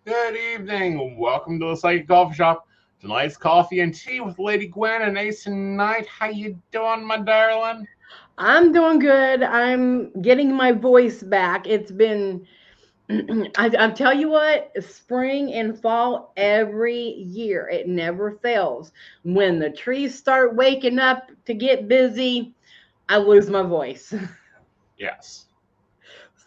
Good evening. Welcome to the Psychic Coffee Shop. Tonight's coffee and tea with Lady Gwen and Aeson Knight. How you doing, my darling? I'm doing good. I'm getting my voice back. It's been, I tell you what, spring and fall every year. It never fails. When the trees start waking up to get busy, I lose my voice. Yes.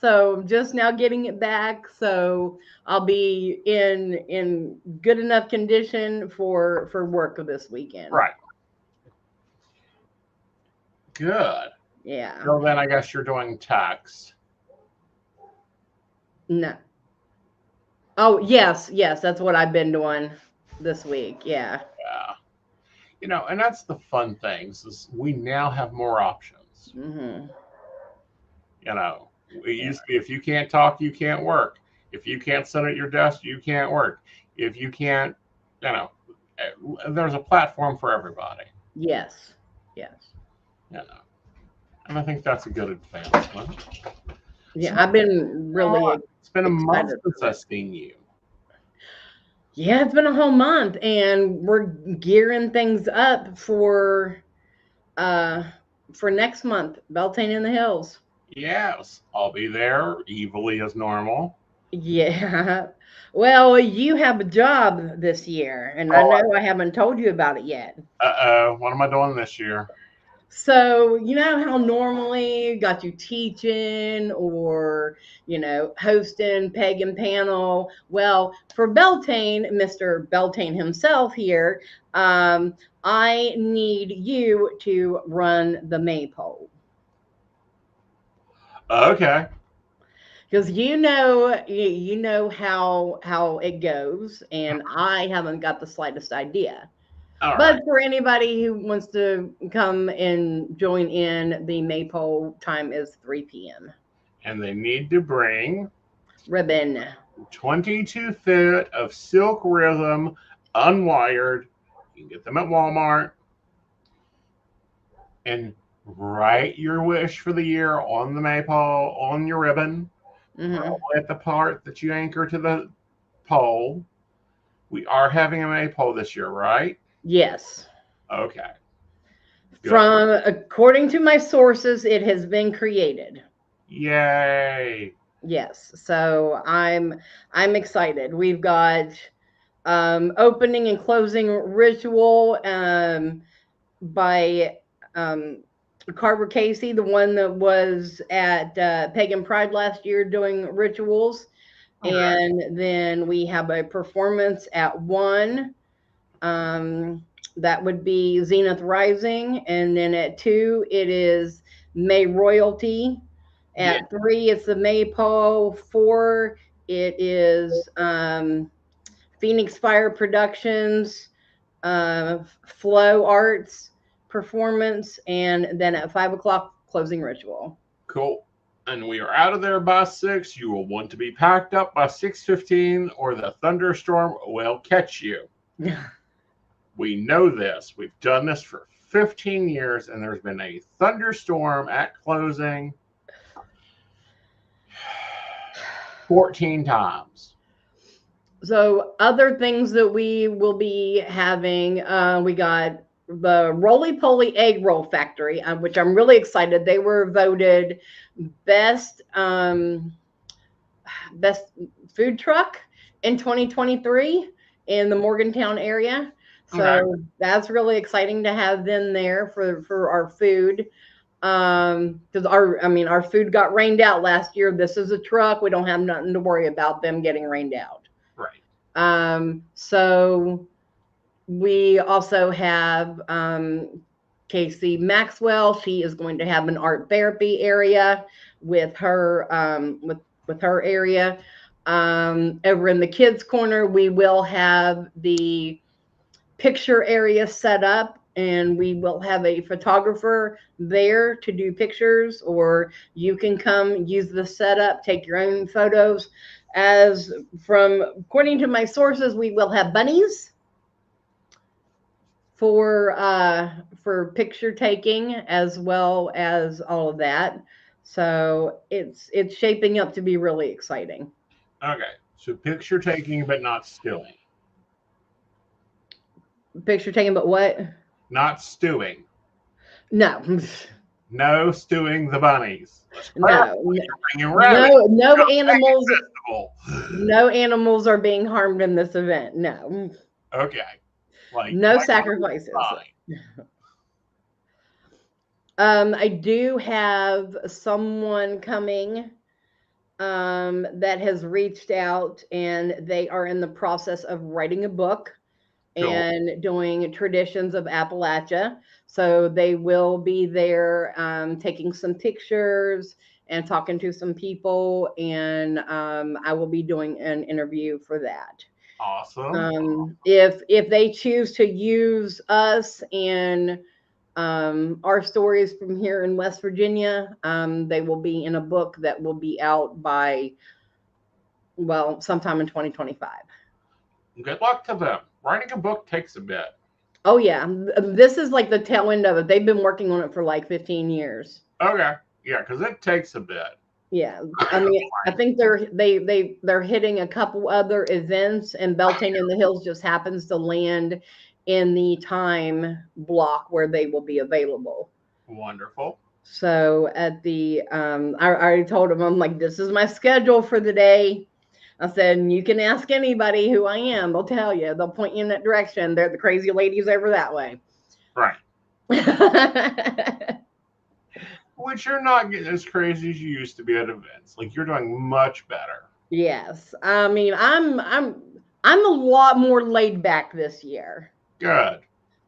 So just now getting it back. So I'll be in good enough condition for work this weekend. Right. Good. Yeah. So then I guess you're doing text. No. Oh, yes, that's what I've been doing this week. Yeah. Yeah. You know, and that's the fun things is we now have more options. Mm-hmm. You know, it used to be if you can't talk, you can't work. If you can't sit at your desk, you can't work. If you can't, you know, there's a platform for everybody. Yes. You know, and I think that's a good advancement. Yeah, So, I've been really it's been a month excited since for I've it. seen you. Yeah, it's been a whole month and we're gearing things up uh for next month, Beltane in the Hills. Yes, I'll be there, evilly as normal. Yeah. Well, you have a job this year, and I Oh, know I haven't told you about it yet. what am I doing this year? So, you know how normally got you teaching or, hosting pagan panel. Well, for Beltane, Mr. Beltane himself here, I need you to run the maypole. Okay, Because you know how it goes, and I haven't got the slightest idea. all right. But for anybody who wants to come and join in, the maypole time is 3 p.m. And they need to bring Ribbon. 22 feet of silk rhythm, unwired. You can get them at Walmart. And write your wish for the year on the maypole, on your ribbon, Hmm. probably at the part that you anchor to the pole. We are having a maypole this year, right? Yes. Okay, good. From according to my sources, it has been created. Yay. Yes. So I'm excited. We've got opening and closing ritual by Carver Casey, the one that was at Pagan Pride last year doing rituals. Okay. And then we have a performance at 1. That would be Zenith Rising. And then at 2, it is May Royalty. Yeah. At 3, it's the Maypole. 4, it is Phoenix Fire Productions, Flow Arts performance, and then at 5 o'clock, closing ritual. Cool. And we are out of there by 6. You will want to be packed up by 6:15, or the thunderstorm will catch you. We know this. We've done this for 15 years, and there's been a thunderstorm at closing 14 times. So, other things that we will be having, we got the Roly Poly Egg Roll Factory, which I'm really excited. They were voted best best food truck in 2023 in the Morgantown area. Okay. So that's really exciting to have them there for our food. Because our food got rained out last year. This is a truck. We don't have nothing to worry about them getting rained out. Right. So We also have Casey Maxwell. She is going to have an art therapy area with her with her area. Over in the kids corner, we will have the picture area set up, and we will have a photographer there to do pictures, or you can come use the setup, take your own photos. As from according to my sources, we will have bunnies for picture taking as well as all of that. So it's shaping up to be really exciting. Okay, so picture taking, but not stewing. Picture taking, but what? Not stewing. No. No stewing the bunnies. No, no animals. No animals are being harmed in this event. No. Okay. Like no sacrifices. I do have someone coming that has reached out, and they are in the process of writing a book. Cool. And doing traditions of Appalachia. So they will be there taking some pictures and talking to some people, and I will be doing an interview for that. Awesome. If they choose to use us and our stories from here in West Virginia, they will be in a book that will be out by, well, sometime in 2025. Good luck to them. Writing a book takes a bit. Oh yeah, this is like the tail end of it. They've been working on it for like 15 years. Okay, yeah, because it takes a bit. Yeah, I mean, I think they're hitting a couple other events, and Beltane in the Hills just happens to land in the time block where they will be available. Wonderful. So at the I already told them, I'm like, this is my schedule for the day. I said, you can ask anybody who I am. They'll tell you. They'll point you in that direction. They're the crazy ladies over that way. Right. Which you're not getting as crazy as you used to be at events. Like, you're doing much better. Yes. I mean, I'm a lot more laid back this year. Good.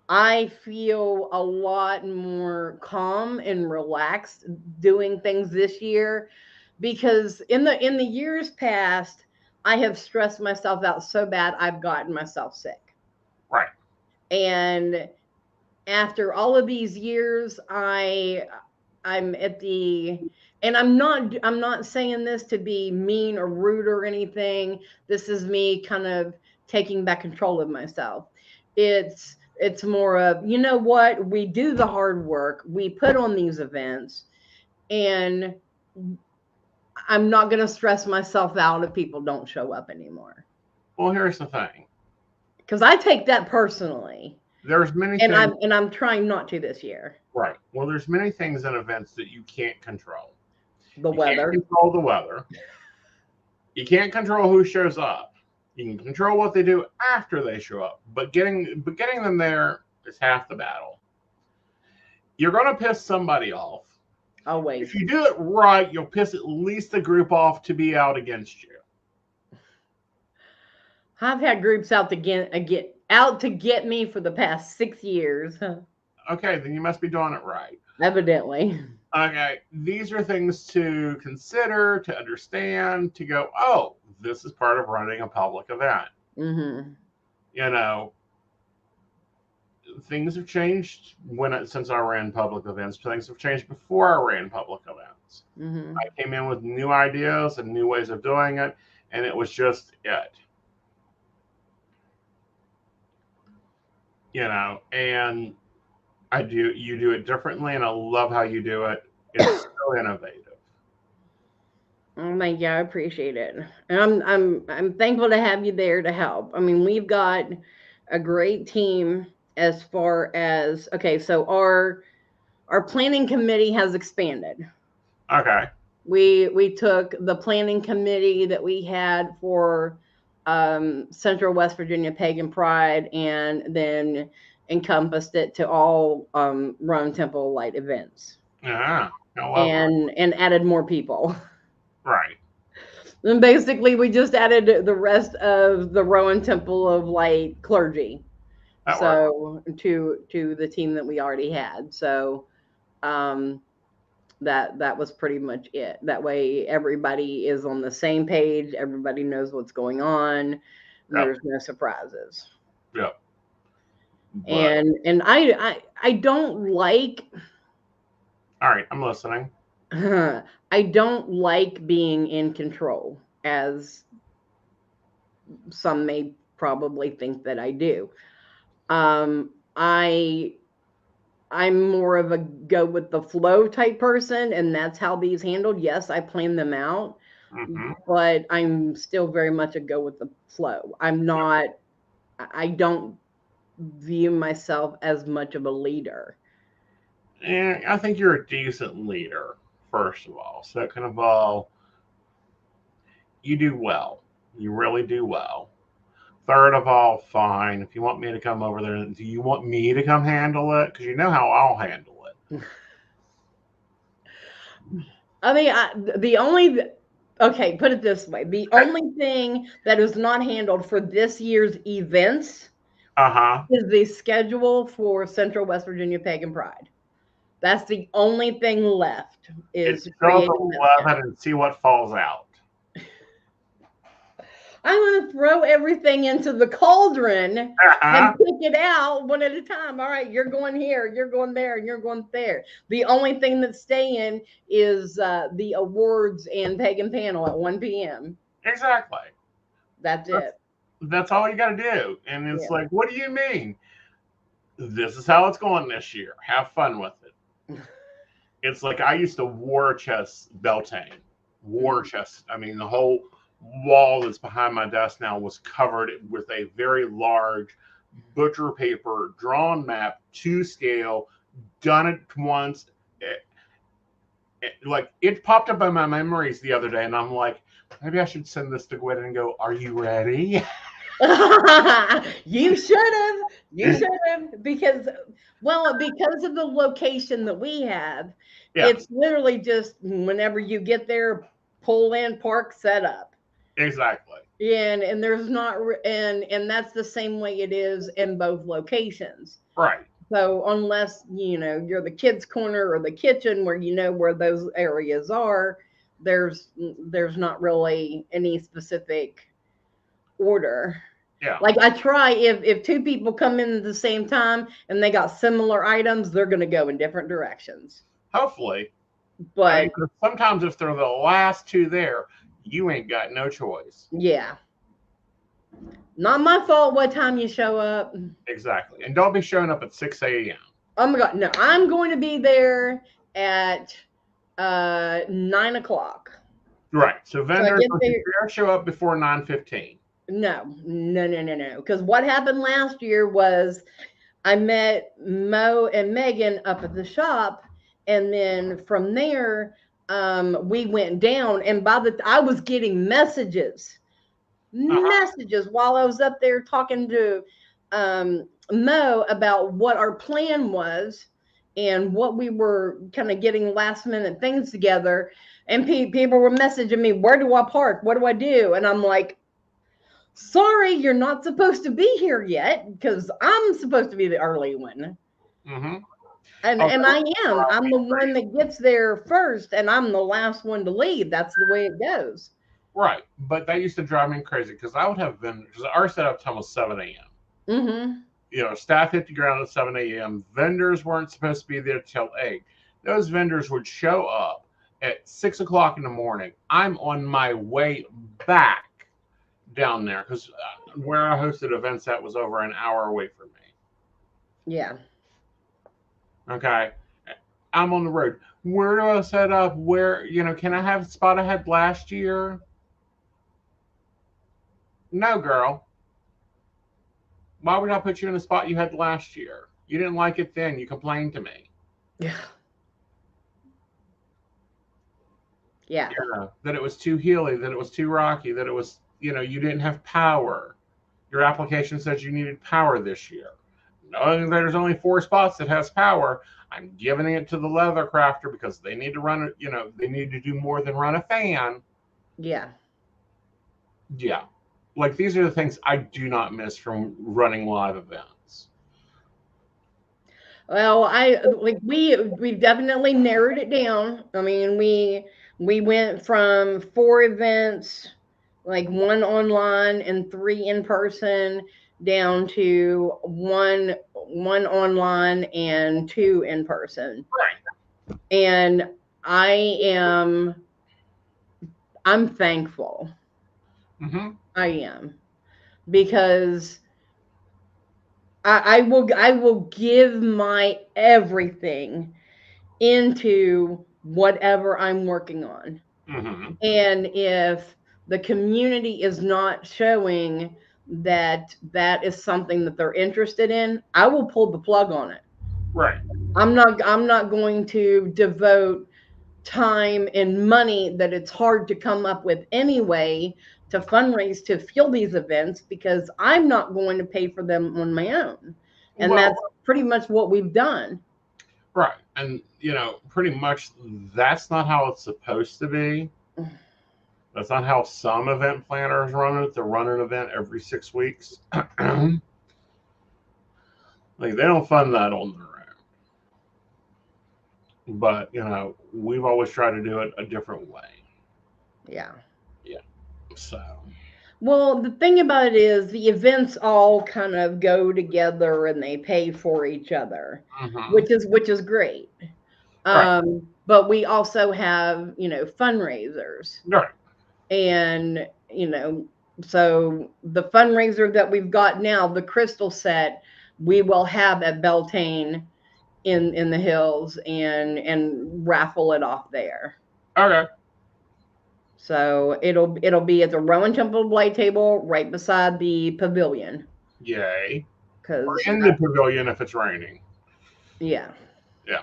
I feel a lot more calm and relaxed doing things this year, because in the years past, I have stressed myself out so bad I've gotten myself sick. Right. And after all of these years, I'm at the, and I'm not saying this to be mean or rude or anything. This is me kind of taking back control of myself. It's more of, you know what, we do the hard work, we put on these events, and I'm not going to stress myself out if people don't show up anymore. Well, here's the thing. Because I take that personally. There's many things. I'm trying not to this year. Right. Well, there's many things in events that you can't control. The weather. You can't control the weather. You can't control who shows up. You can control what they do after they show up. But getting them there is half the battle. You're going to piss somebody off. Always. If you do it right, you'll piss at least the group off to be out against you. I've had groups out to get me for the past 6 years. Okay, then you must be doing it right. Evidently. Okay, these are things to consider, to understand, to go, oh, this is part of running a public event. Mm-hmm. You know, things have changed since I ran public events. Things have changed before I ran public events. Mm-hmm. I came in with new ideas and new ways of doing it, and it was just it. You know, and you do it differently, and I love how you do it. It's so innovative. Oh thank you, I appreciate it. And I'm thankful to have you there to help. I mean, we've got a great team as far as, okay, so our planning committee has expanded. Okay. We took the planning committee that we had for Central West Virginia Pagan Pride, and then encompassed it to all Rowan Temple Light events. Yeah. And added more people. Right. And basically we just added the rest of the Rowan Temple of Light clergy. That works. So to the team that we already had. So that was pretty much it. That way everybody is on the same page, everybody knows what's going on, Yep. there's no surprises. Yep. But, And I don't like all right, I'm listening. I don't like being in control, as some may probably think that I do. I'm more of a go with the flow type person, and that's how these handled. Yes, I plan them out, Mm-hmm. but I'm still very much a go with the flow. I don't view myself as much of a leader. And I think you're a decent leader, first of all. Second of all, you do well. You really do well. Third of all, fine. If you want me to come over there, do you want me to come handle it? Because you know how I'll handle it. I mean, the only okay, put it this way: the only thing that is not handled for this year's events Uh-huh. is the schedule for Central West Virginia Pagan Pride. That's the only thing left It's is show up creating that at 11 and see what falls out. I'm going to throw everything into the cauldron Uh-huh. and pick it out one at a time. All right, you're going here, you're going there, and you're going there. The only thing that's staying is the awards and pagan panel at 1 p.m. Exactly. That's it. That's all you got to do. And it's Yeah. like, what do you mean? This is how it's going this year. Have fun with it. It's like I used to war chest Beltane. War chest. I mean, the whole wall that's behind my desk now was covered with a very large butcher paper drawn map to scale, done it once. Like it popped up in my memories the other day, and I'm like, maybe I should send this to Gwen and go, "Are you ready?" You should have. You should have because because of the location that we have, Yeah, it's literally just whenever you get there, pull in, park, set up. exactly. And there's not and that's the same way it is in both locations. Right. So unless you're the kids corner or the kitchen where you know where those areas are, there's not really any specific order. Yeah. Like I try if two people come in at the same time and they got similar items, they're going to go in different directions. Hopefully. I mean, But 'cause sometimes if they're the last two there, you ain't got no choice. yeah, not my fault what time you show up. Exactly. And don't be showing up at 6 a.m. Oh my god, no! I'm going to be there at 9 o'clock. Right. So So I vendors get there. show up before 9:15. No. Because what happened last year was I met Mo and Megan up at the shop, and then from there, we went down. And I was getting messages while I was up there talking to Mo about what our plan was and what we were kind of getting last minute things together. And people were messaging me, where do I park? What do I do? And I'm like, sorry, you're not supposed to be here yet because I'm supposed to be the early one. Mm-hmm. And I am. I'm the one that gets there first, and I'm the last one to leave. That's the way it goes. Right. But that used to drive me crazy because I would have vendors, because our setup time was 7 a.m. Mm-hmm. Staff hit the ground at 7 a.m. Vendors weren't supposed to be there till 8. Those vendors would show up at 6 o'clock in the morning. I'm on my way back down there because where I hosted events at was over an hour away from me. Yeah. Okay. I'm on the road. Where do I set up? Where, can I have the spot I had last year? No, girl. Why would I put you in the spot you had last year? You didn't like it then. You complained to me. Yeah. Yeah. That it was too hilly, that it was too rocky, that it was, you didn't have power. Your application says you needed power this year. Knowing there's only 4 spots that has power, I'm giving it to the leather crafter because they need to run it, they need to do more than run a fan. Yeah. Yeah. Like these are the things I do not miss from running live events. Well, we've definitely narrowed it down. I mean, we went from 4 events, like one online and three in person, down to one online and two in person. Right. And I am I'm thankful. Mm-hmm. I am, because I will give my everything into whatever I'm working on. Mm-hmm. And if the community is not showing that that is something that they're interested in, I will pull the plug on it. Right. I'm not going to devote time and money that it's hard to come up with anyway to fundraise to fuel these events, because I'm not going to pay for them on my own. And Well, that's pretty much what we've done. right. And, pretty much that's not how it's supposed to be. That's not how some event planners run it. They run an event every 6 weeks. Like, they don't fund that on their own. But, we've always tried to do it a different way. Yeah. Yeah. So. Well, the thing about it is the events all kind of go together and they pay for each other, Mm-hmm. which is great. Right. But we also have, fundraisers. Right. And, so the fundraiser that we've got now, the crystal set, we will have at Beltane in the hills and raffle it off there. Okay. So it'll be at the Rowan Temple Blade Table right beside the pavilion. Yay. Or Because in the pavilion if it's raining. yeah. Yeah.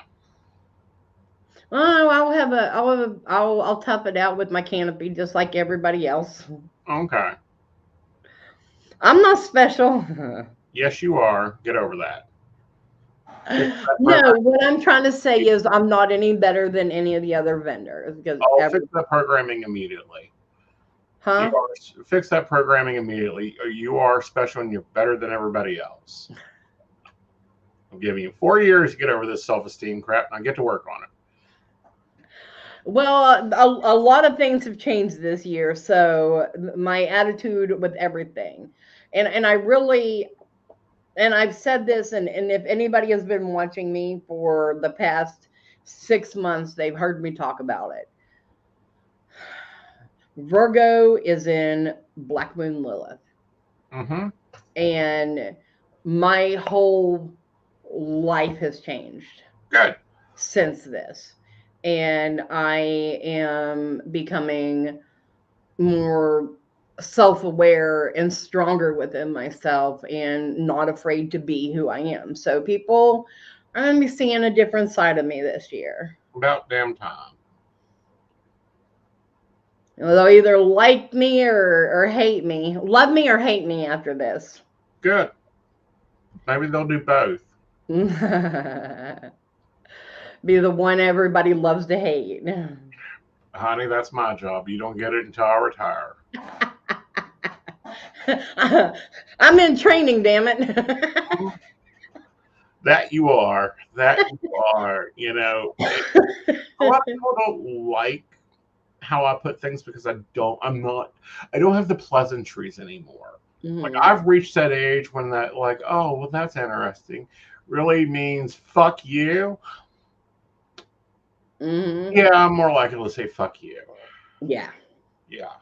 Oh, I'll tough it out with my canopy just like everybody else. Okay. I'm not special. Yes, you are. Get over that. Fix that No, what I'm trying to say is I'm not any better than any of the other vendors, because I'll fix that programming immediately. You huh? are, fix that programming immediately. You are special and you're better than everybody else. I'm giving you 4 years to get over this self-esteem crap, and I get to work on it. Well, a lot of things have changed this year, so my attitude with everything, and I really, and I've said this, and if anybody has been watching me for the past 6 months, they've heard me talk about it. Virgo is in Black Moon Lilith, Mm-hmm. and my whole life has changed Good. since this. And I am becoming more self aware and stronger within myself and not afraid to be who I am. So people are going to be seeing a different side of me this year. About damn time. They'll either like me or hate me, love me or hate me after this. Good. Maybe they'll do both. Be the one everybody loves to hate. Honey, that's my job. You don't get it until I retire. I'm in training, damn it. That you are. That you are. A lot of people don't like how I put things because I don't have the pleasantries anymore. Like, Mhm. I've reached that age when that, like, oh, well, that's interesting, really means fuck you. Mhm. Yeah, I'm more likely to say fuck you. Yeah. Yeah.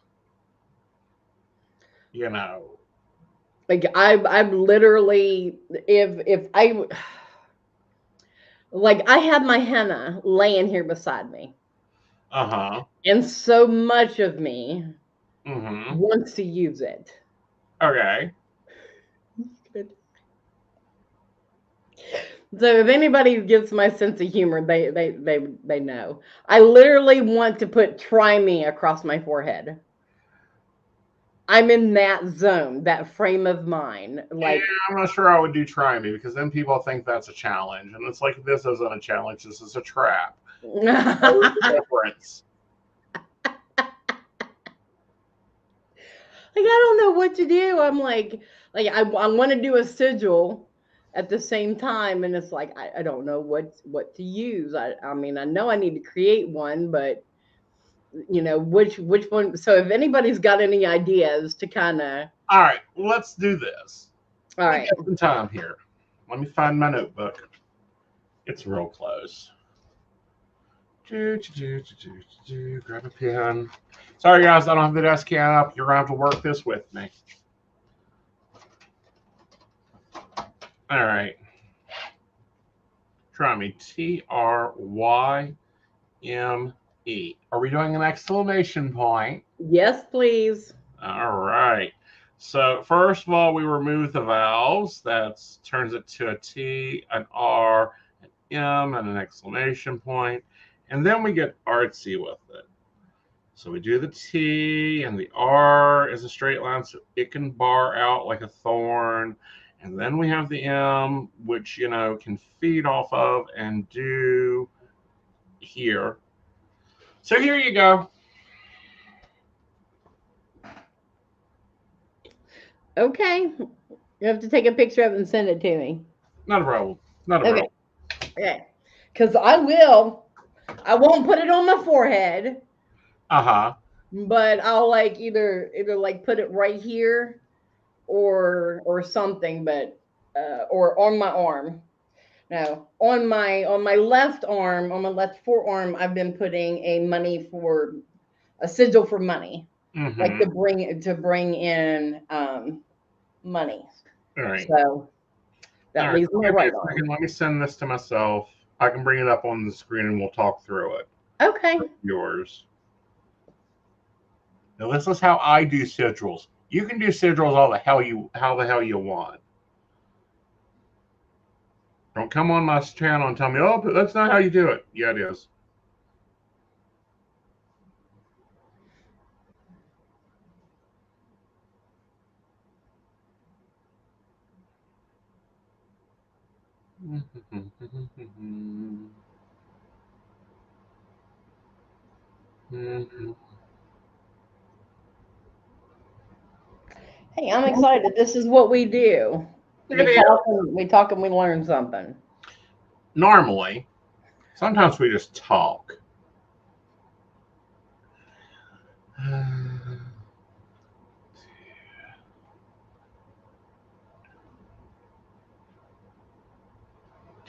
Like I've literally, if I, like, I have my henna laying here beside me, Uh-huh. and so much of me Mm-hmm. wants to use it. Okay. So if anybody gets my sense of humor, they know. I literally want to put "try me" across my forehead. I'm in that zone, that frame of mind. Yeah, Like, I'm not sure I would do try me because then people think that's a challenge. And it's like, this isn't a challenge, this is a trap. There's the difference. like, I don't know what to do. I'm like I want to do a sigil, at the same time, and it's like I don't know what to use. I mean, I know I need to create one, but which one. So if anybody's got any ideas to kind of. All right, let's do this. All Let me right. get some time here. Let me find my notebook. It's real close. Grab a pen. Sorry, guys, I don't have the desk can up. You're going to have to work this with me. All right. Try me. TRYME. Are we doing an exclamation point? Yes, please. All right. So first of all, we remove the vowels. That turns it to a T, an R, an M, and an exclamation point. And then we get artsy with it. So we do the T, and the R is a straight line, so it can bar out like a thorn. And then we have the M, which, can feed off of and do here. So here you go. Okay. You have to take a picture of it and send it to me. Not a problem. Not a problem. Okay. Because I won't put it on my forehead. Uh-huh. But I'll like either like put it right here or something, but or on my arm. No, on my left arm, on my left forearm, I've been putting a sigil for money, like to bring in money. All right. So that leaves my right arm. Let me send this to myself. I can bring it up on the screen and we'll talk through it. Okay. Yours. Now this is how I do sigils. You can do sigils how the hell you want. Don't come on my channel and tell me, oh, but that's not how you do it. Yeah, it is. Hey, I'm excited. This is what we do. We talk and we learn something. Normally, sometimes we just talk.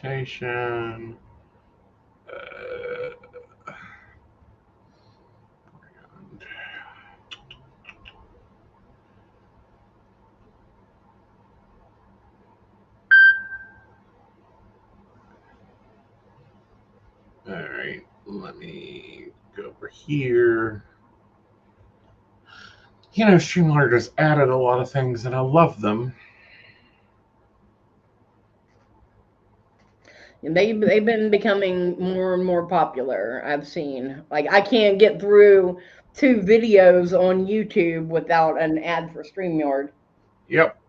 Rotation. All right, let me go over here. StreamYard has added a lot of things, and I love them. And they've been becoming more and more popular. I've seen. Like I can't get through 2 videos on YouTube without an ad for StreamYard. Yep.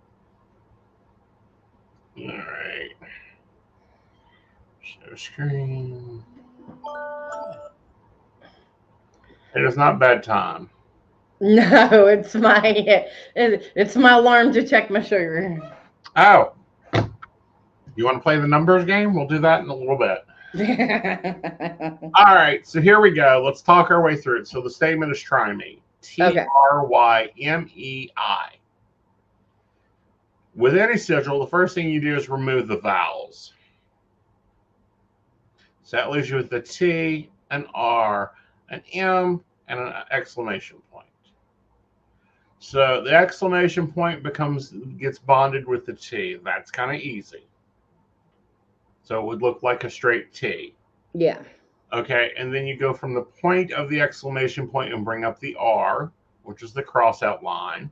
All right. Show screen. It is not bedtime. No, it's my alarm to check my sugar. Oh. You want to play the numbers game? We'll do that in a little bit. All right, so here we go. Let's talk our way through it. So the statement is try me. TRYMEI. With any sigil, the first thing you do is remove the vowels. So that leaves you with the T, an R, an M, and an exclamation point. So the exclamation point gets bonded with the T. That's kind of easy. So it would look like a straight T. Yeah. Okay, and then you go from the point of the exclamation point and bring up the R, which is the cross out line.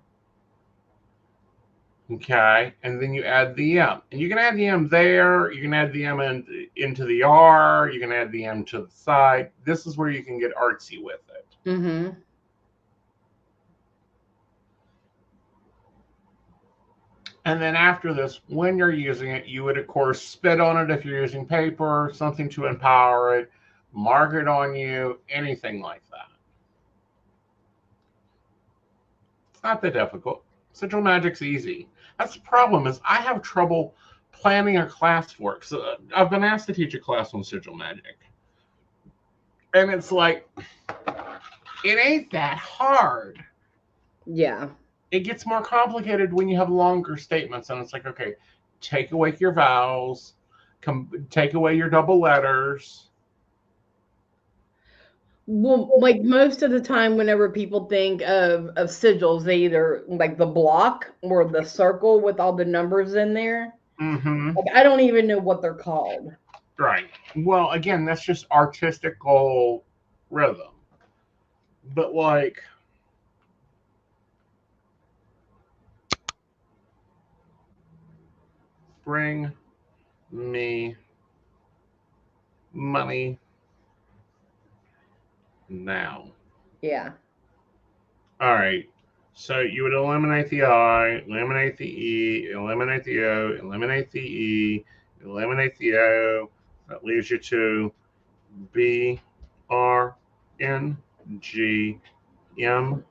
Okay, and then you add the M. And you can add the M there. You can add the M into the R. You can add the M to the side. This is where you can get artsy with it. Mm-hmm. And then after this, when you're using it, you would, of course, spit on it if you're using paper, something to empower it, mark it on you, anything like that. It's not that difficult. Sigil magic's easy. That's the problem is I have trouble planning a class for it. So I've been asked to teach a class on sigil magic. And it's like, it ain't that hard. Yeah. It gets more complicated when you have longer statements. And it's like, okay, take away your vowels, take away your double letters. Well, like most of the time, whenever people think of sigils, they either like the block or the circle with all the numbers in there. Mm-hmm. Like I don't even know what they're called. Right. Well, again, that's just artistical rhythm. But like, bring me money now. Yeah. All right. So you would eliminate the I, eliminate the E, eliminate the O, eliminate the E, eliminate the O. That leaves you to B, R, N, G, M,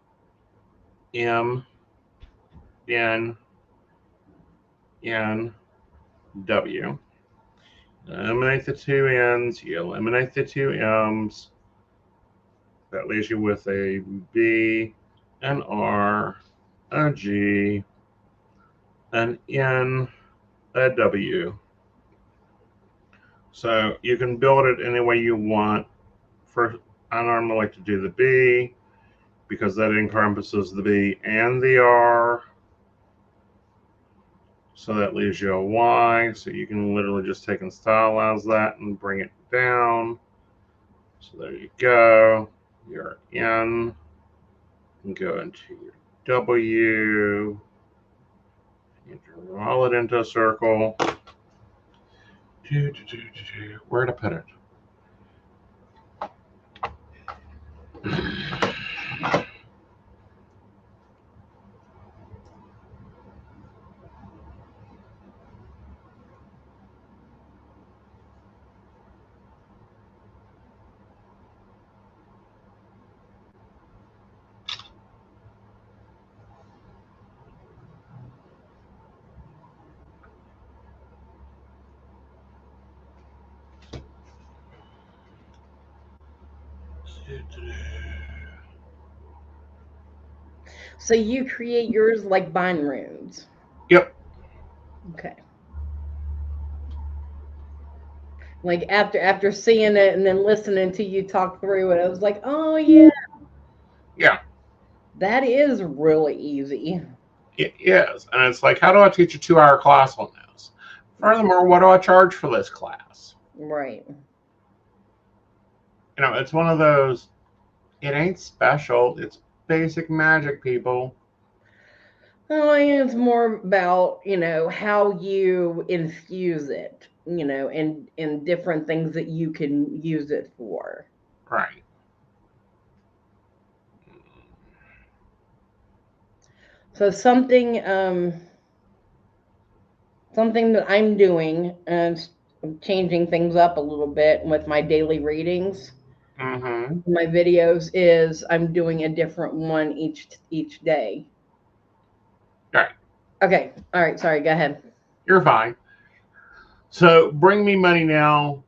M, N, N, W. Eliminate the two N's, you eliminate the two M's. That leaves you with a B, an R, a G, an N, a W. So you can build it any way you want. First, I normally like to do the B because that encompasses the B and the R. So that leaves you a Y. So you can literally just take and stylize that and bring it down. So there you go. Your N. Go into your W. You draw it into a circle. Where to put it? So you create yours like bind runes. Yep. Okay. Like after seeing it and then listening to you talk through it, I was like, oh yeah, Yeah. that is really easy. It is. And it's like, how do I teach a 2-hour class on this? Furthermore, what do I charge for this class? Right. You know, it's one of those, it ain't special. It's basic magic, people. Well, it's more about, how you infuse it, and different things that you can use it for. Right. So something that I'm doing and changing things up a little bit with my daily readings, Mm-hmm. my videos is I'm doing a different one each day. Right. Okay. All right. Sorry. Go ahead. You're fine. So bring me money now.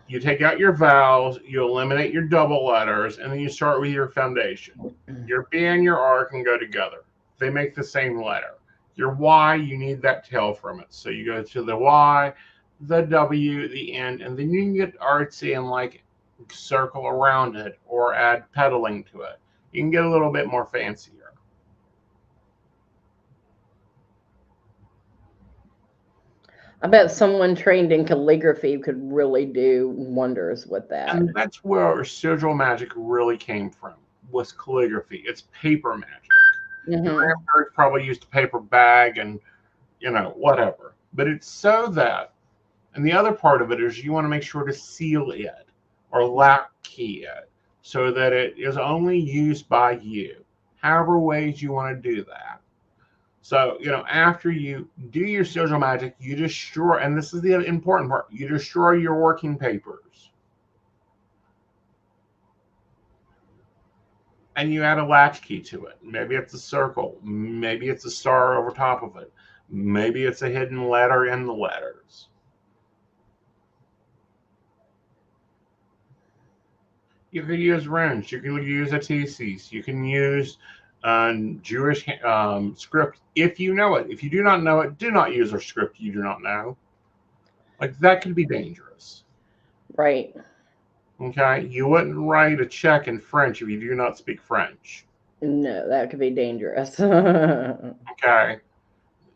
You take out your vowels, you eliminate your double letters, and then you start with your foundation. Your B and your R can go together. They make the same letter. Your Y, you need that tail from it. So you go to the Y, the W, the N, and then you can get artsy and like circle around it or add pedaling to it. You can get a little bit more fancier. I bet someone trained in calligraphy could really do wonders with that. And that's where sigil magic really came from, was calligraphy. It's paper magic. Your Hmm. grandparents probably used a paper bag and, whatever. But it's so that, and the other part of it is you want to make sure to seal it or lock key it so that it is only used by you, however ways you want to do that. So, after you do your sigil magic, you destroy, and this is the important part, you destroy your working papers. And you add a latchkey to it. Maybe it's a circle. Maybe it's a star over top of it. Maybe it's a hidden letter in the letters. You can use runes. You can use a theses. You can use Jewish script if you know it. If you do not know it, do not use a script you do not know. Like, that could be dangerous. Right. Okay? You wouldn't write a check in French if you do not speak French. No, that could be dangerous. Okay?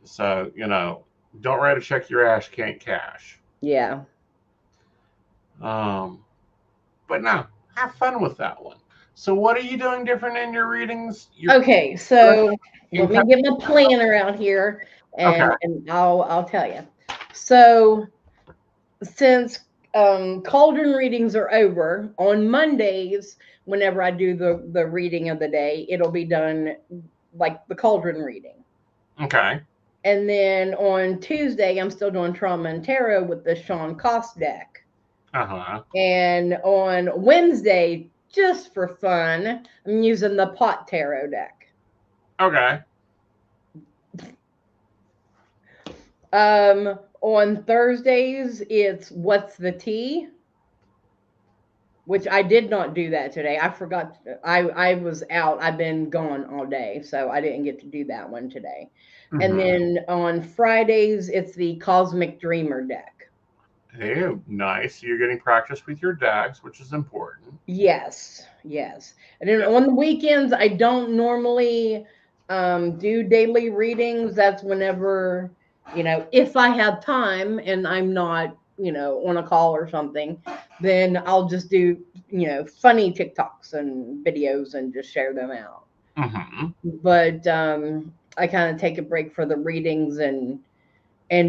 So, don't write a check your ass can't cash. Yeah. But no, have fun with that one. So what are you doing different in your readings? Okay, so let me get my planner out here, and Okay. and I'll tell you. So since cauldron readings are over on Mondays, whenever I do the reading of the day, it'll be done like the cauldron reading. Okay. And then on Tuesday, I'm still doing trauma and tarot with the Sean Cost deck. Uh-huh. And on Wednesday, just for fun, I'm using the pot tarot deck. Okay. On Thursdays, it's What's the Tea? Which I did not do that today. I forgot. I was out. I've been gone all day, so I didn't get to do that one today. Mm-hmm. And then on Fridays, it's the Cosmic Dreamer deck. Hey, nice. You're getting practice with your decks, which is important. Yes, yes. And then on the weekends, I don't normally do daily readings. That's whenever, if I have time and I'm not, on a call or something, then I'll just do, funny TikToks and videos and just share them out. Mm-hmm. But I kind of take a break for the readings and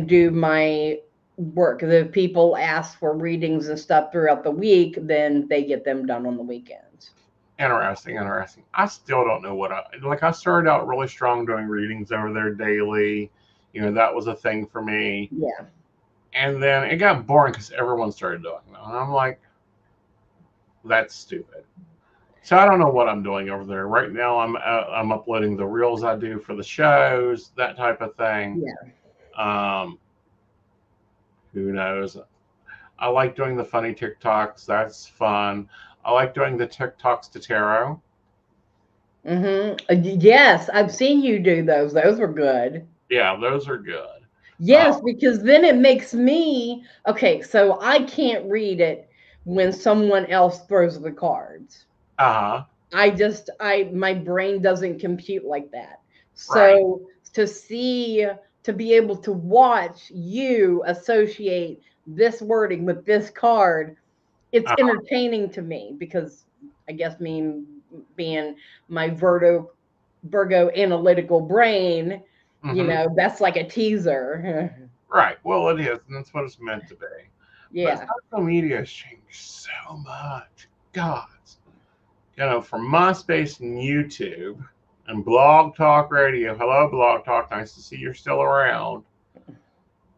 do my work. If people ask for readings and stuff throughout the week, then they get them done on the weekends. Interesting. I still don't know I started out really strong doing readings over there daily. That was a thing for me. Yeah. And then it got boring because everyone started doing them. And I'm like, that's stupid. So I don't know what I'm doing over there. Right now I'm uploading the reels I do for the shows, that type of thing. Yeah. Who knows? I like doing the funny TikToks. That's fun. I like doing the TikToks to tarot. Yes, I've seen you do those. Those were good. Yeah, those are good. Yes, because then it makes me okay. So I can't read it when someone else throws the cards. Uh-huh. My brain doesn't compute like that. Right. So to be able to watch you associate this wording with this card, it's entertaining to me because I guess me being my Virgo analytical brain, that's like a teaser. Right. Well, it is, and that's what it's meant to be. Yeah. But social media has changed so much. God. From MySpace and YouTube and Blog Talk Radio. Hello, Blog Talk. Nice to see you're still around.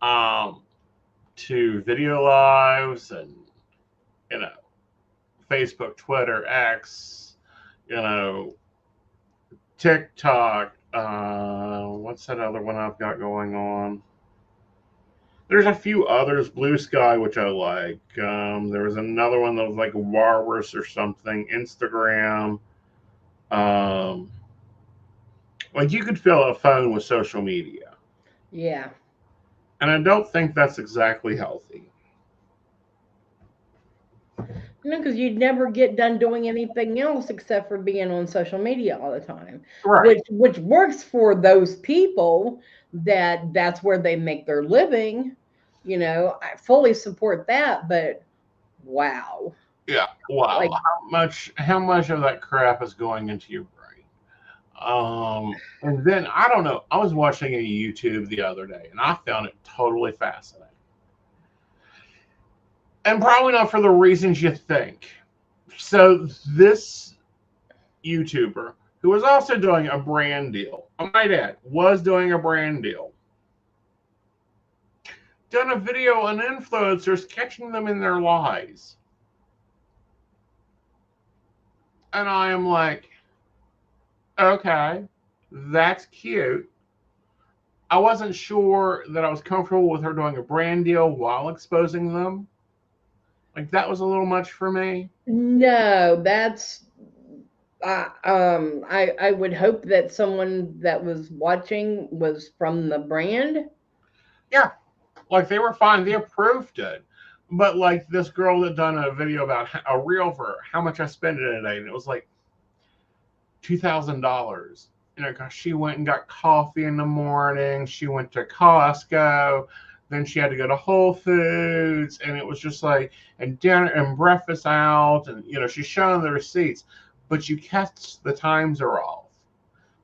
To video lives and, Facebook, Twitter, X, TikTok. What's that other one I've got going on? There's a few others. Blue Sky, which I like. There was another one that was like Walrus or something. Instagram. Like you could fill a phone with social media. Yeah. And I don't think that's exactly healthy. Because you'd never get done doing anything else except for being on social media all the time. Right. Which works for those people that's where they make their living. I fully support that, but wow. Yeah. Wow. Like how much of that crap is going into your brain? And then I don't know. I was watching a YouTube the other day and I found it totally fascinating. And probably not for the reasons you think. So this YouTuber, who was also doing a brand deal, I might add, was doing a brand deal, done a video on influencers catching them in their lies. And I am like, okay, that's cute. I wasn't sure that I was comfortable with her doing a brand deal while exposing them. Like, that was a little much for me. No, that's I would hope that someone that was watching was from the brand. Yeah, like they were fine. They approved it. But like this girl that done a video about a reel for how much I spent in a day, and it was like $2,000. You know, because she went and got coffee in the morning. She went to Costco. Then she had to go to Whole Foods, and it was just like, and dinner and breakfast out, and you know, she's showing the receipts, but you catch the times are off.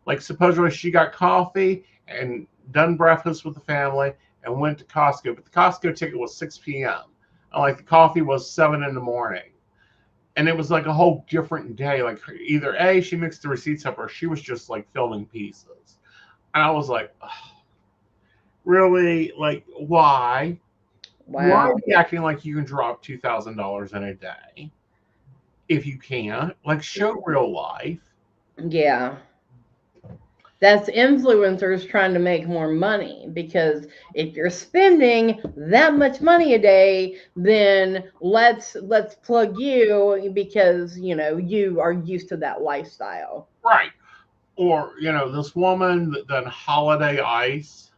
Like supposedly she got coffee and done breakfast with the family and went to Costco, but the Costco ticket was 6 p.m. And like the coffee was 7 in the morning. And it was like a whole different day. Like either A, she mixed the receipts up, or she was just like filming pieces. And I was like, oh, really? Like, why? Why Wow. are you acting like you can drop $2,000 in a day if you can't? Like, show real life. Yeah. That's influencers trying to make more money, because if you're spending that much money a day, then let's plug you, because you know you are used to that lifestyle. Right. Or, you know, this woman that done holiday ice,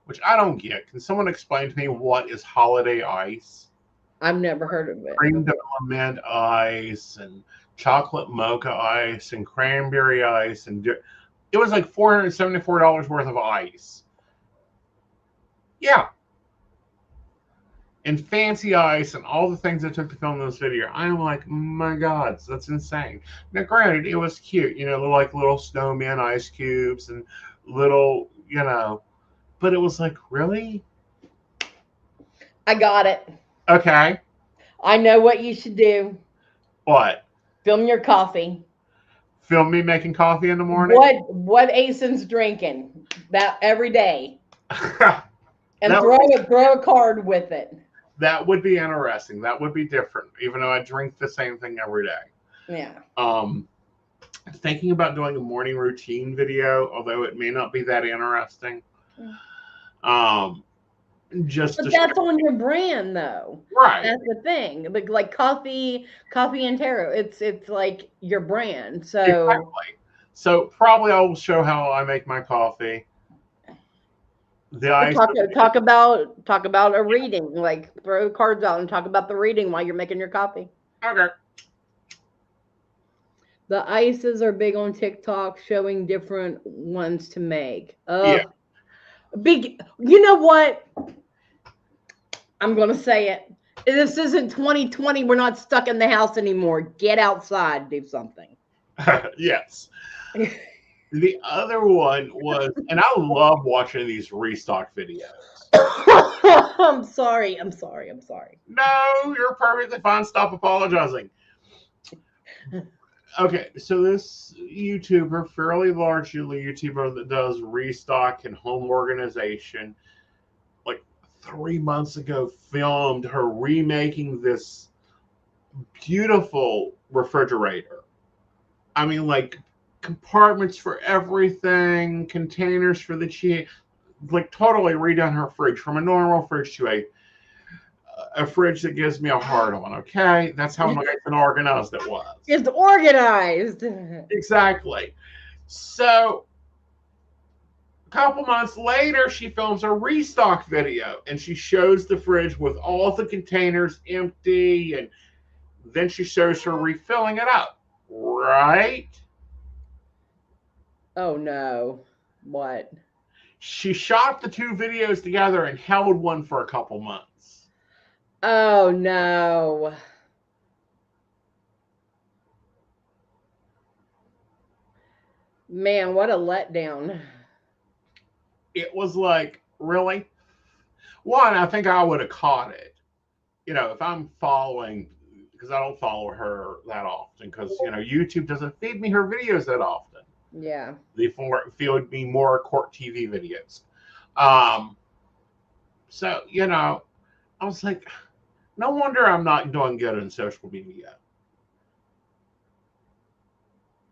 which I don't get. Can someone explain to me what is holiday ice? I've never heard of it. Cream development ice and chocolate mocha ice and cranberry ice, and it was like $474 worth of ice. Yeah. And fancy ice and all the things I took to film this video. I'm like, my God, that's insane. Now, granted, it was cute, you know, like little snowman ice cubes and little, you know, but it was like, really? I got it. Okay. I know what you should do. What? Film your coffee. Film me making coffee in the morning? What Aeson's drinking that every day, and That throw a card with it. That would be interesting. That would be different, even though I drink the same thing every day. Yeah. Thinking about doing a morning routine video, although it may not be that interesting. Just But that's on your brand, though. right. That's the thing. Like coffee and tarot. It's like your brand. So Exactly. So probably I will show how I make my coffee. The ice. talk about a reading. Like throw cards out and talk about the reading while you're making your coffee. Okay. The ices are big on TikTok, showing different ones to make. Yeah. Big. You know what? I'm gonna say it. This isn't 2020. We're not stuck in the house anymore. Get outside, do something. Yes. The other one was, and I love watching these restock videos. I'm sorry. No, you're perfectly fine. Stop apologizing. Okay, so this YouTuber, fairly large YouTuber that does restock and home organization, like 3 months ago, filmed her remaking this beautiful refrigerator. I mean, like compartments for everything, containers for the cheese, like totally redone her fridge from a normal fridge to a fridge that gives me a hard on. Okay, that's how nice and organized it was. It's organized. Exactly. So a couple months later, she films a restock video and she shows the fridge with all the containers empty, and then she shows her refilling it up. Right? Oh no. What? She shot the two videos together and held one for a couple months. Oh no. Man, what a letdown. It was like, really? One, I think I would have caught it. You know, if I'm following, because I don't follow her that often, because, you know, YouTube doesn't feed me her videos that often. Yeah. They feed me more court TV videos. So, you know, I was like, no wonder I'm not doing good on social media.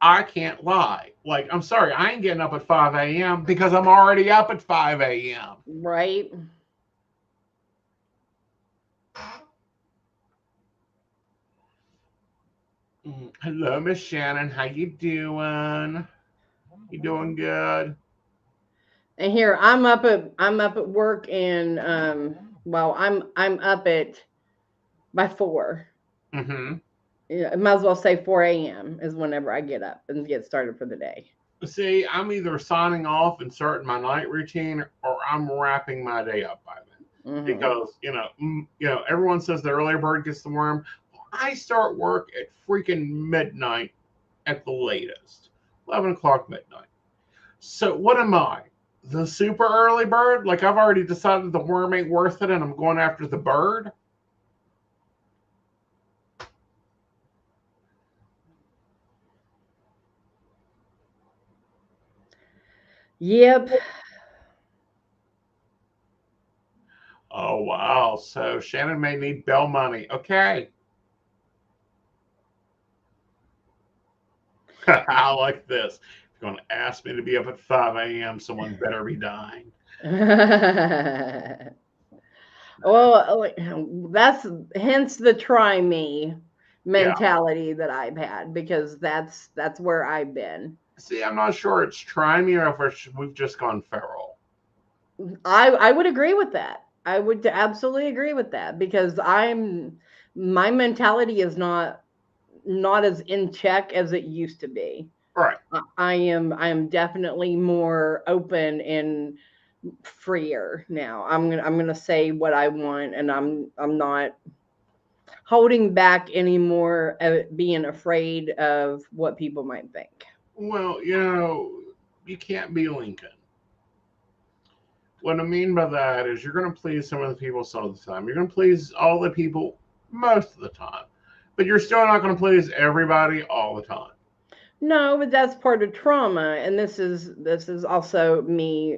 I can't lie. Like, I'm sorry, I ain't getting up at 5 a.m. because I'm already up at 5 a.m. Right. Hello, Miss Shannon. How you doing? You doing good? And here I'm up at work, and well, I'm up at by 4. Mm-hmm. Yeah, I might as well say 4 a.m. is whenever I get up and get started for the day. See, I'm either signing off and starting my night routine, or I'm wrapping my day up by then. Mm-hmm. Because everyone says the early bird gets the worm. I start work at freaking midnight at the latest, 11 o'clock midnight. So what am I? The super early bird? Like I've already decided the worm ain't worth it, and I'm going after the bird. Yep. Oh wow! So Shannon may need bail money. Okay. I like this. If you're going to ask me to be up at 5 a.m., someone better be dying. Well, that's hence the try me Yeah. mentality that I've had, because that's where I've been. See, I'm not sure it's trying me or if we've just gone feral. I would agree with that. I would absolutely agree with that, because my mentality is not as in check as it used to be. Right. I am definitely more open and freer now. I'm gonna say what I want, and I'm not holding back anymore, being afraid of what people might think. Well, you can't be Lincoln. What I mean by that is you're going to please some of the people some of the time. You're going to please all the people most of the time. But you're still not going to please everybody all the time. No, but that's part of trauma, and this is also me.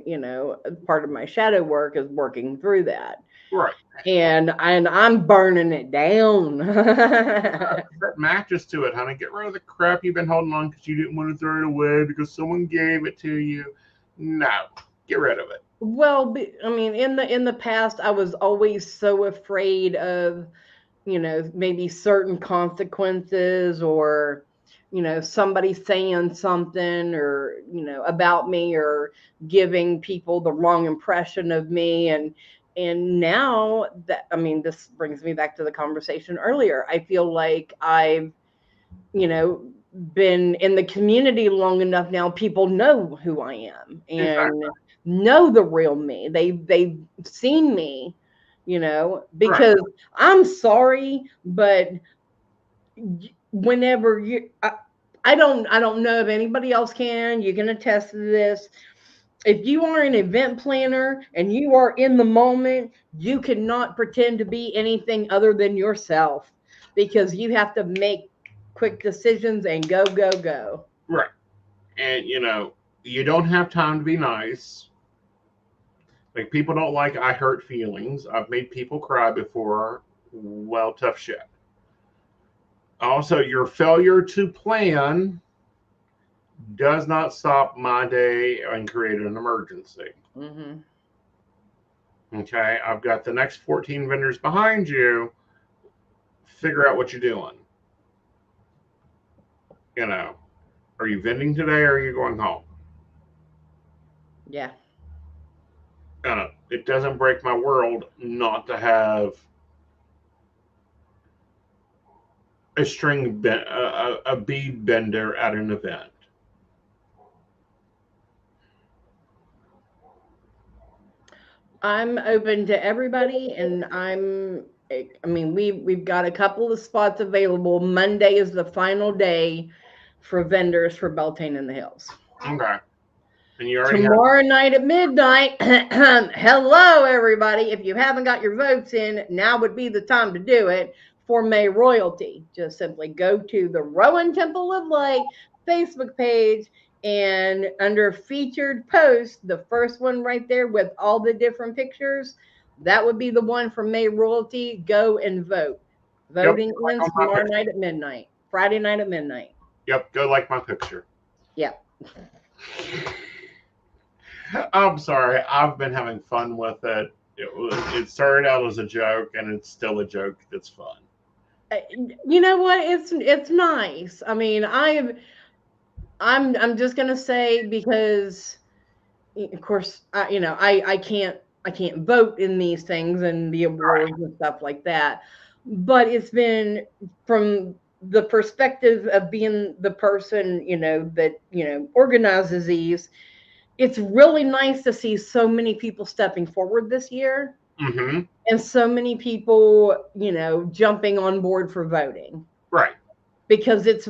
Part of my shadow work is working through that. Right. And I'm burning it down. That matches to it, honey. Get rid of the crap you've been holding on because you didn't want to throw it away because someone gave it to you. No, get rid of it. Well, I mean, in the past, I was always so afraid of, maybe certain consequences, or, somebody saying something, or, about me, or giving people the wrong impression of me. And now that, I mean, this brings me back to the conversation earlier. I feel like I've, been in the community long enough now. People know who I am, and Exactly. know the real me. They've seen me, because right. I'm sorry, but whenever I don't know if anybody else can. You can attest to this. If you are an event planner and you are in the moment, you cannot pretend to be anything other than yourself, because you have to make quick decisions and go, go, go. Right. And, you don't have time to be nice. Like, people don't like I hurt feelings. I've made people cry before. Well, tough shit. Also, your failure to plan does not stop my day and create an emergency. Mm-hmm. Okay, I've got the next 14 vendors behind you. Figure out what you're doing. Are you vending today or are you going home? Yeah. It doesn't break my world not to have a bead bender at an event. I'm open to everybody, and I mean, we've got a couple of spots available. Monday is the final day for vendors for Beltane in the Hills. Okay. And you already tomorrow night at midnight. Hello, everybody. If you haven't got your votes in, now would be the time to do it for May Royalty. Just simply go to the Rowan Temple of Light Facebook page, and under featured posts, the first one right there with all the different pictures, that would be the one for May Royalty. Go and vote. Voting ends tomorrow night at midnight. Friday night at midnight. Yep, go like my picture. Yep. I'm sorry. I've been having fun with it. It started out as a joke, and it's still a joke that's fun. You know what? It's nice. I mean, I'm just gonna say, because of course I can't vote in these things and the awards and stuff like that, but it's been from the perspective of being the person that organizes these. It's really nice to see so many people stepping forward this year, Mm-hmm. and so many people jumping on board for voting, Right. because it's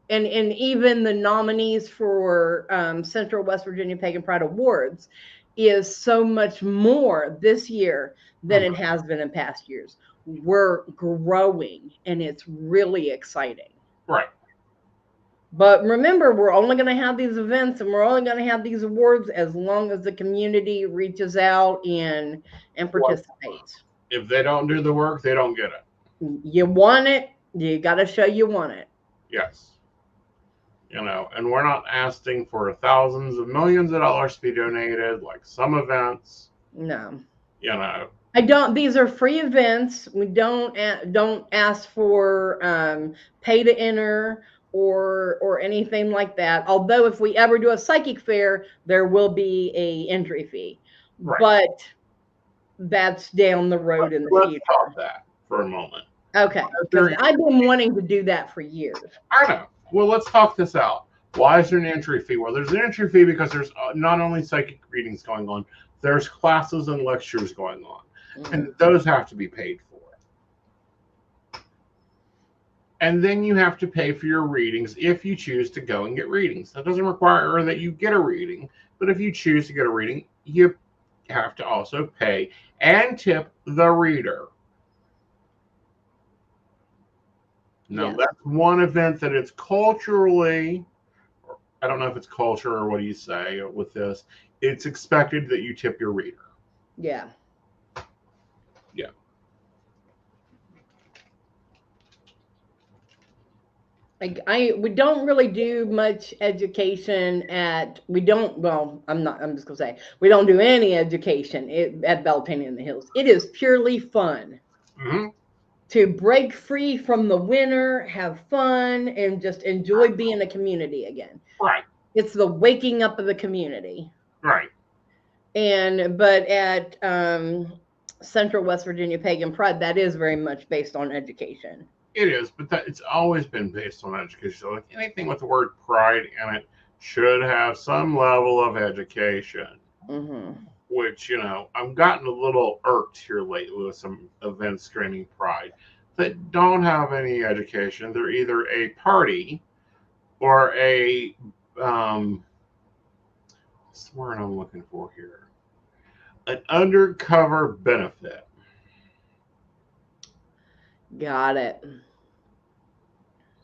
and even the nominees for Central West Virginia Pagan Pride Awards is so much more this year than it has been in past years. We're growing, and it's really exciting. Right. But remember, we're only going to have these events, and we're only going to have these awards as long as the community reaches out and participates. If they don't do the work, they don't get it. You want it, you got to show you want it. Yes. And we're not asking for thousands of millions of dollars to be donated like some events. No. I don't. These are free events. We don't ask for pay to enter or anything like that. Although if we ever do a psychic fair, there will be a entry fee. Right. But that's down the road in the future. Let's talk that for a moment. Okay. Because I've been wanting to do that for years. I know. Well, let's talk this out. Why is there an entry fee? Well, there's an entry fee because there's not only psychic readings going on, there's classes and lectures going on. And those have to be paid for. And then you have to pay for your readings if you choose to go and get readings. That doesn't require that you get a reading, but if you choose to get a reading, you have to also pay and tip the reader. Now, that's one event that it's culturally, I don't know if it's culture or what do you say with this, it's expected that you tip your reader. Yeah. Yeah. We don't really do much education I'm just gonna say we don't do any education at Beltane in the Hills. It is purely fun. Mm-hmm. To break free from the winter, have fun, and just enjoy being a community again. Right. It's the waking up of the community. Right. But at Central West Virginia Pagan Pride, that is very much based on education. It is, but it's always been based on education. So like anything with the word pride in it should have some level of education. Mm-hmm. Which, I've gotten a little irked here lately with some events screaming pride that don't have any education. They're either a party or a, what's the word I'm looking for here? An undercover benefit. Got it.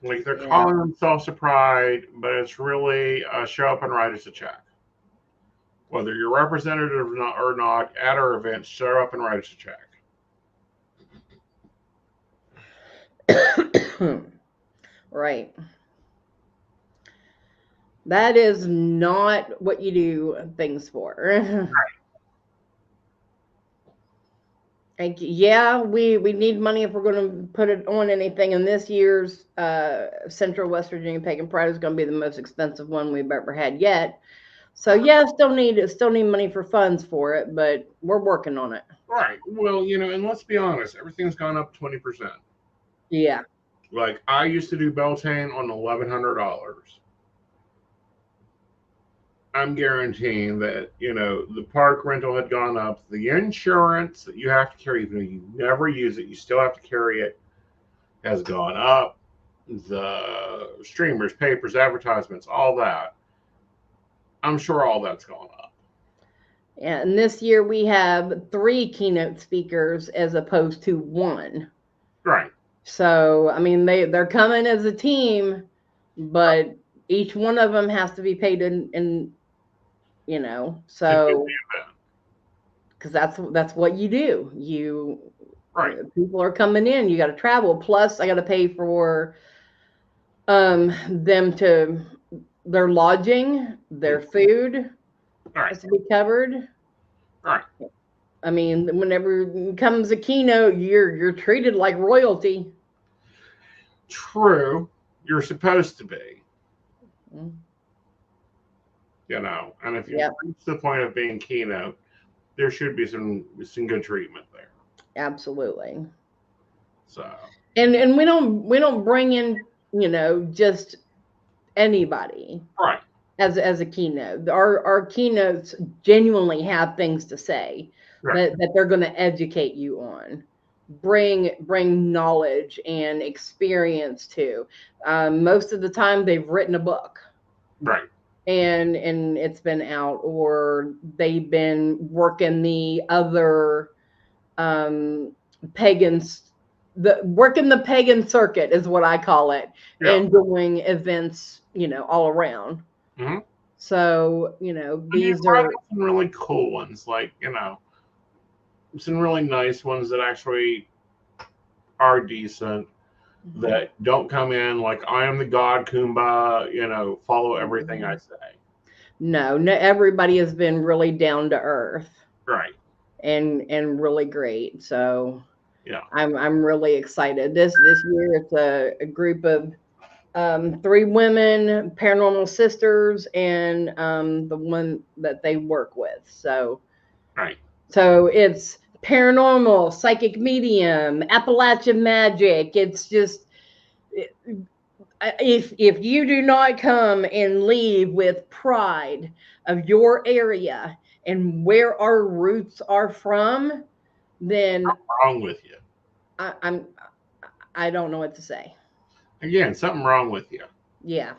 Like they're calling themselves a pride, but it's really show up and write us a check. Whether you're representative or not at our events, show up and write us a check. Right. That is not what you do things for. Right. Like, we need money if we're going to put it on anything. And this year's Central West Virginia Pagan Pride is going to be the most expensive one we've ever had yet. So still need money for funds for it, but we're working on it. Right. Well, and let's be honest, everything's gone up 20%. Yeah. Like I used to do Beltane on $1,100. I'm guaranteeing that, the park rental had gone up. The insurance that you have to carry, even though you never use it, you still have to carry it, has gone up. The streamers, papers, advertisements, all that. I'm sure all that's gone up. Yeah, and this year we have 3 keynote speakers as opposed to 1. Right. So, I mean, they're coming as a team, but each one of them has to be paid in so because that's what you do. Right. People are coming in, you got to travel. Plus, I got to pay for them to their lodging, their food All right. has to be covered. All right. I mean, whenever it comes a keynote, you're treated like royalty. True. You're supposed to be. Mm. You know, and if you Yep, reach the point of being keynote, there should be some good treatment there. absolutely. So And we don't bring in, just anybody right, as a keynote. Our keynotes genuinely have things to say right, that they're going to educate you on. Bring knowledge and experience to. Most of the time, they've written a book right, and it's been out, or they've been working the other pagans, working the pagan circuit is what I call it, yeah. and doing events, all around. Mm-hmm. So, And you've these brought are up some really cool ones, like some really nice ones that actually are decent. That don't come in like I am the god Kumba, follow everything I say. no, everybody has been really down to earth Right. and really great. So Yeah. I'm really excited. This year it's a group of 3 women, paranormal sisters, and the one that they work with. Right. So it's paranormal, psychic medium, Appalachian magic. It's just if you do not come and leave with pride of your area and where our roots are from, then What's wrong with you? I'm I don't know what to say. Again, something wrong with you. Yeah.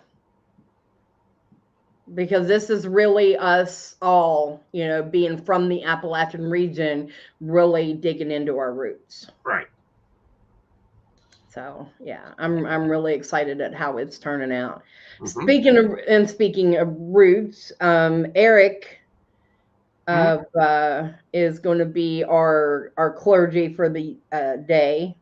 Because this is really us all, being from the Appalachian region, really digging into our roots. Right. So yeah, I'm really excited at how it's turning out. Mm-hmm. Speaking of roots, Eric Mm-hmm. is going to be our clergy for the day,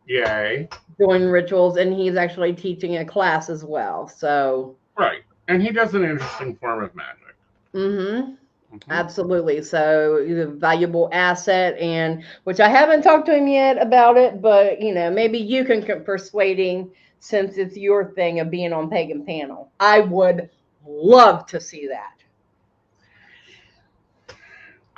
Yay. doing rituals, and he's actually teaching a class as well. So Right. And he does an interesting form of magic. mm-hmm. Mm-hmm. Absolutely. So he's a valuable asset, and which I haven't talked to him yet about it, but maybe you can persuade him since it's your thing of being on Pagan Panel. I would love to see that.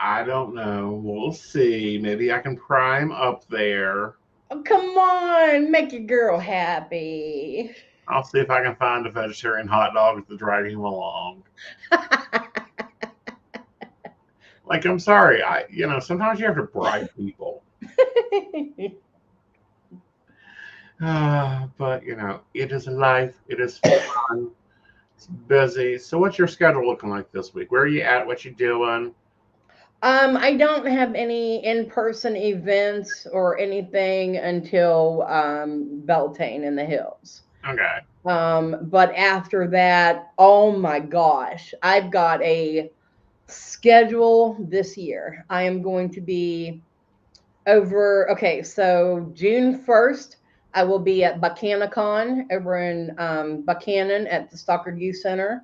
I don't know. We'll see. Maybe I can prime up there. Oh, come on, make your girl happy. I'll see if I can find a vegetarian hot dog to drag him along. Like, I'm sorry. Sometimes you have to bribe people. But, it is life. It is fun. It's busy. So what's your schedule looking like this week? Where are you at? What you doing? I don't have any in-person events or anything until Beltane in the Hills. Okay. But after that, oh my gosh, I've got a schedule this year. I am going to be over. Okay, so June 1st, I will be at BuchananCon over in Buchanan at the Stockard Youth Center.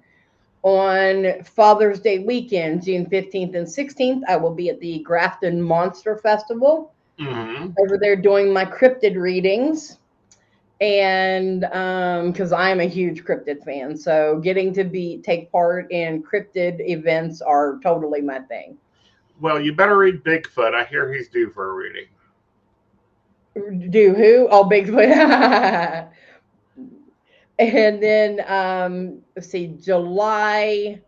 On Father's Day weekend, June 15th and 16th, I will be at the Grafton Monster Festival over there doing my cryptid readings. And because I'm a huge cryptid fan, so getting to take part in cryptid events are totally my thing. Well, you better read Bigfoot. I hear he's due for a reading. Do who? Oh, Bigfoot. And then let's see, July.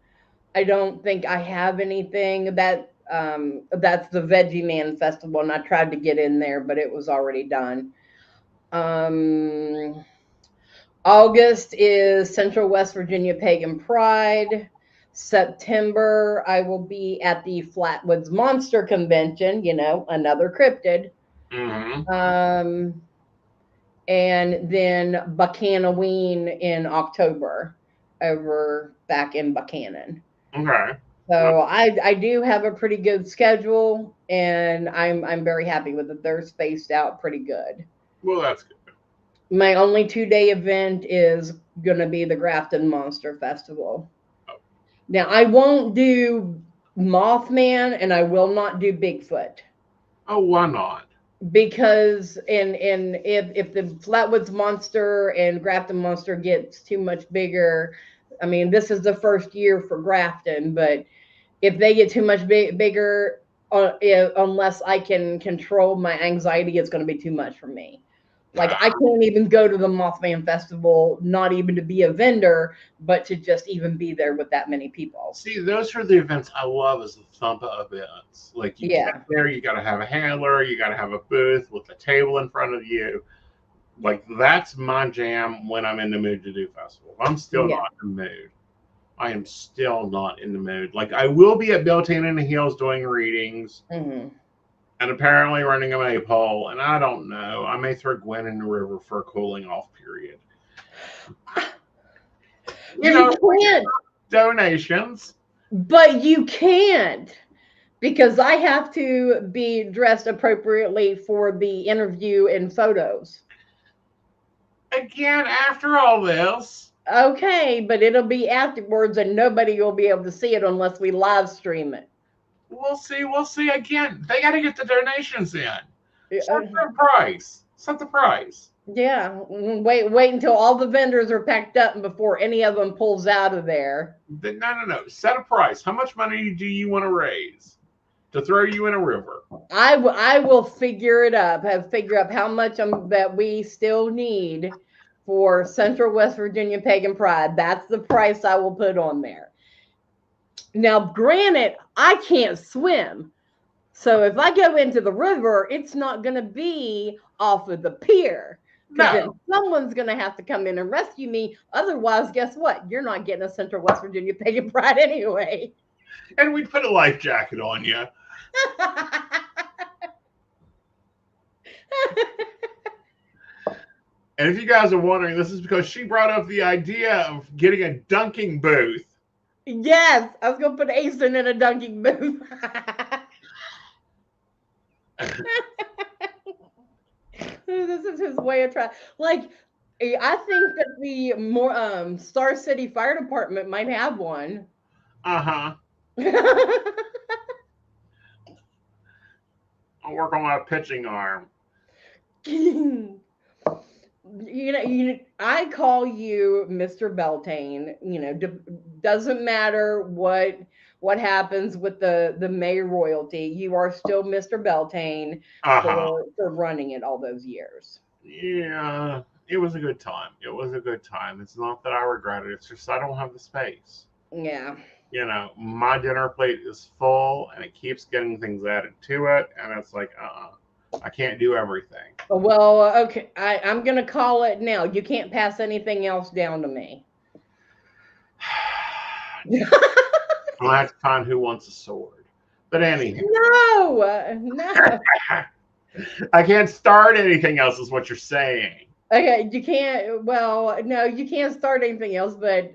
I don't think I have anything that's the Veggie Man Festival, and I tried to get in there, but it was already done. August is Central West Virginia Pagan Pride. September, I will be at the Flatwoods Monster Convention, another cryptid. Mm-hmm. And then Buchanaween in October over back in Buchanan. Okay. So I do have a pretty good schedule, and I'm very happy with it. They're spaced out pretty good. Well, that's good. My only 2-day event is going to be the Grafton Monster Festival. Now, I won't do Mothman and I will not do Bigfoot. Oh, why not? Because if the Flatwoods Monster and Grafton Monster gets too much bigger, I mean, this is the first year for Grafton, but if they get too much bigger, unless I can control my anxiety, it's going to be too much for me. Like, I can't even go to the Mothman Festival, not even to be a vendor, but to just even be there with that many people. See, those are the events I love, is the Thumpa events. Like, you get there, you got to have a handler, you got to have a booth with a table in front of you. Like, that's my jam when I'm in the mood to do festivals. I'm still not in the mood. I am still not in the mood. Like, I will be at Beltane in the Hills doing readings. Mm-hmm. And apparently running a maypole, and I don't know. I may throw Gwen in the river for a cooling off period. You can't. Donations. But you can't, because I have to be dressed appropriately for the interview and photos. Again, after all this. Okay, but it'll be afterwards and nobody will be able to see it unless we live stream it. We'll see. Again, they got to get the donations in. Set the price. Set the price. Yeah, wait until all the vendors are packed up before any of them pulls out of there. No. Set a price. How much money do you want to raise to throw you in a river? I will figure it up. Figure out how much that we still need for Central West Virginia Pagan Pride. That's the price I will put on there. Now, granted, I can't swim. So if I go into the river, it's not going to be off of the pier. Because then someone's going to have to come in and rescue me. Otherwise, guess what? You're not getting a Central West Virginia Pagan Pride anyway. And we'd put a life jacket on you. And if you guys are wondering, this is because she brought up the idea of getting a dunking booth. Yes, I was going to put Aeson in a dunking booth. This is his way of trying. Like, I think that the more Star City Fire Department might have one. I'll work on my pitching arm. I call you Mr. Beltane. Doesn't matter what happens with the May royalty. You are still Mr. Beltane for running it all those years. Yeah, it was a good time. It's not that I regret it. It's just I don't have the space. Yeah. My dinner plate is full and it keeps getting things added to it. And it's like, I can't do everything. Well, okay. I'm going to call it now. You can't pass anything else down to me. I'll have to find who wants a sword. But anyhow. No. I can't start anything else is what you're saying. Okay, you can't. Well, no, you can't start anything else. But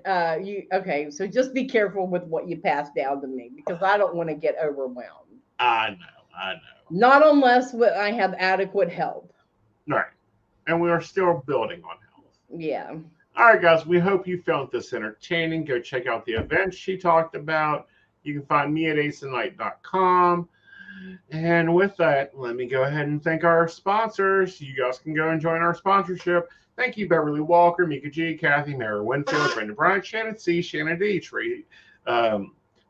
okay. So just be careful with what you pass down to me because I don't want to get overwhelmed. I know. Not unless I have adequate help. Right, and we are still building on health. Yeah. All right, guys. We hope you found this entertaining. Go check out the events she talked about. You can find me at aesonknight.com. And with that, let me go ahead and thank our sponsors. You guys can go and join our sponsorship. Thank you, Beverly Walker, Mika G, Kathy, Mary Winfield, Brenda Bryant, Shannon C, Shannon D,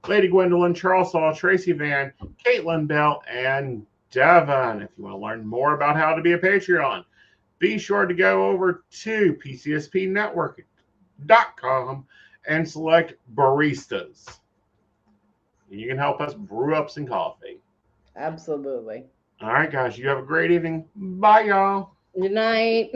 Lady Gwendolyn, Charles Saw, Tracy Van, Caitlin Bell, and Devon. If you want to learn more about how to be a Patreon, be sure to go over to pcspnetwork.com and select baristas. You can help us brew up some coffee. Absolutely. All right, guys. You have a great evening. Bye, y'all. Good night.